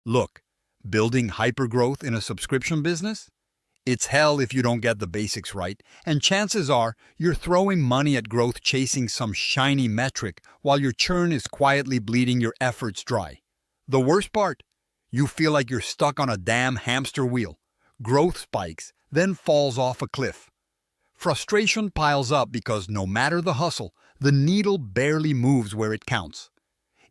Look, building hypergrowth in a subscription business? It's hell if you don't get the basics right, and chances are you're throwing money at growth chasing some shiny metric while your churn is quietly bleeding your efforts dry. The worst part? You feel like you're stuck on a damn hamster wheel. Growth spikes, then falls off a cliff. Frustration piles up because no matter the hustle, the needle barely moves where it counts.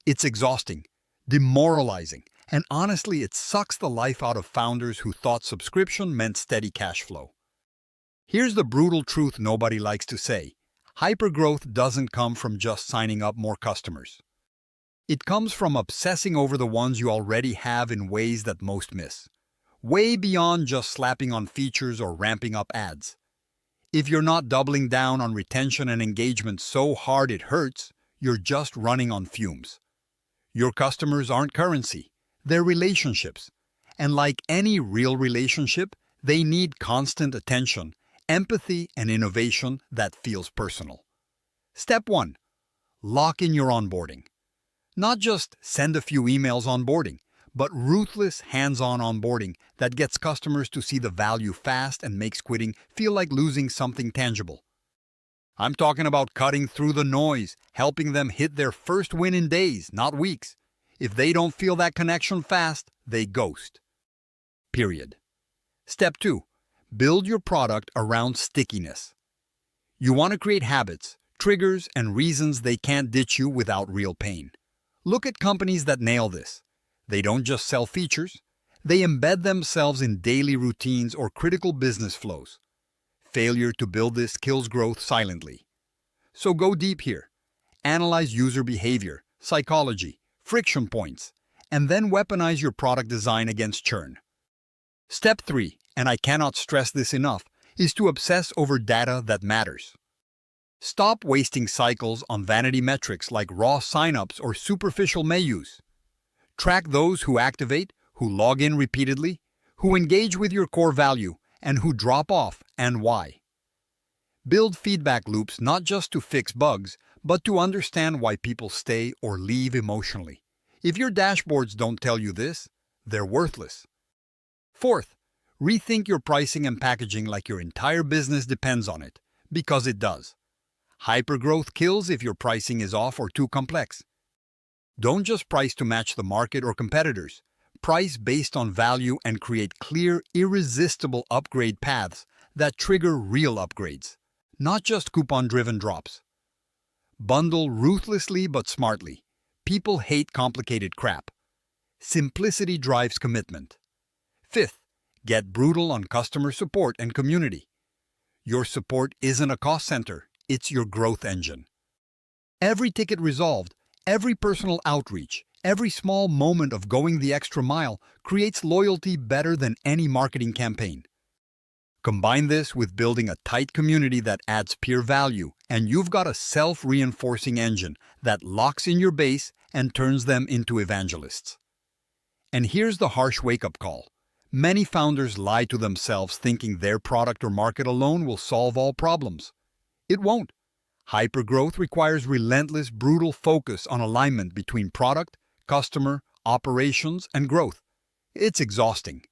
It's exhausting, demoralizing, and honestly, it sucks the life out of founders who thought subscription meant steady cash flow. Here's the brutal truth nobody likes to say. Hypergrowth doesn't come from just signing up more customers. It comes from obsessing over the ones you already have in ways that most miss. Way beyond just slapping on features or ramping up ads. If you're not doubling down on retention and engagement so hard it hurts, you're just running on fumes. Your customers aren't currency. They're relationships. And like any real relationship, they need constant attention, empathy, and innovation that feels personal. Step 1. Lock in your onboarding. Not just send a few emails onboarding, but ruthless hands-on onboarding that gets customers to see the value fast and makes quitting feel like losing something tangible. I'm talking about cutting through the noise, helping them hit their first win in days, not weeks. If they don't feel that connection fast, they ghost. Period. Step 2. Build your product around stickiness. You want to create habits, triggers, and reasons they can't ditch you without real pain. Look at companies that nail this. They don't just sell features, they embed themselves in daily routines or critical business flows. Failure to build this kills growth silently. So go deep here. Analyze user behavior, psychology, friction points, and then weaponize your product design against churn. Step 3, and I cannot stress this enough, is to obsess over data that matters. Stop wasting cycles on vanity metrics like raw signups or superficial menus. Track those who activate, who log in repeatedly, who engage with your core value, and who drop off and why. Build feedback loops not just to fix bugs, but to understand why people stay or leave emotionally. If your dashboards don't tell you this, they're worthless. Fourth, rethink your pricing and packaging like your entire business depends on it, because it does. Hypergrowth kills if your pricing is off or too complex. Don't just price to match the market or competitors. Price based on value and create clear, irresistible upgrade paths that trigger real upgrades, not just coupon-driven drops. Bundle ruthlessly but smartly. People hate complicated crap. Simplicity drives commitment. Fifth, get brutal on customer support and community. Your support isn't a cost center, it's your growth engine. Every ticket resolved, every personal outreach, every small moment of going the extra mile creates loyalty better than any marketing campaign. Combine this with building a tight community that adds peer value, and you've got a self-reinforcing engine that locks in your base and turns them into evangelists. And here's the harsh wake-up call. Many founders lie to themselves thinking their product or market alone will solve all problems. It won't. Hypergrowth requires relentless, brutal focus on alignment between product, customer, operations, and growth. It's exhausting.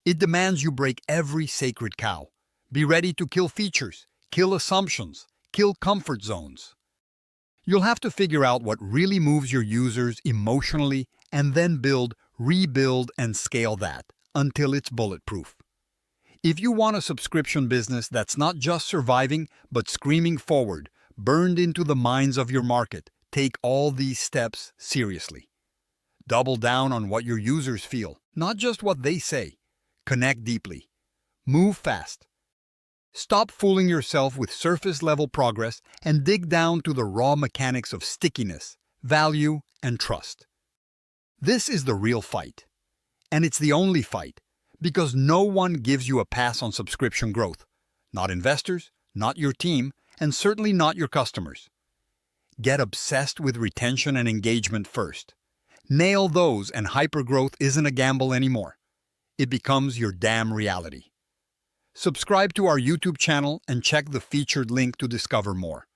It demands you break every sacred cow. Be ready to kill features, kill assumptions, kill comfort zones. You'll have to figure out what really moves your users emotionally and then build, rebuild, and scale that until it's bulletproof. If you want a subscription business that's not just surviving but screaming forward, burned into the minds of your market, take all these steps seriously. Double down on what your users feel, not just what they say. Connect deeply. Move fast. Stop fooling yourself with surface-level progress and dig down to the raw mechanics of stickiness, value, and trust. This is the real fight. And it's the only fight, because no one gives you a pass on subscription growth. Not investors, not your team, and certainly not your customers. Get obsessed with retention and engagement first. Nail those, and hypergrowth isn't a gamble anymore. It becomes your damn reality. Subscribe to our YouTube channel and check the featured link to discover more.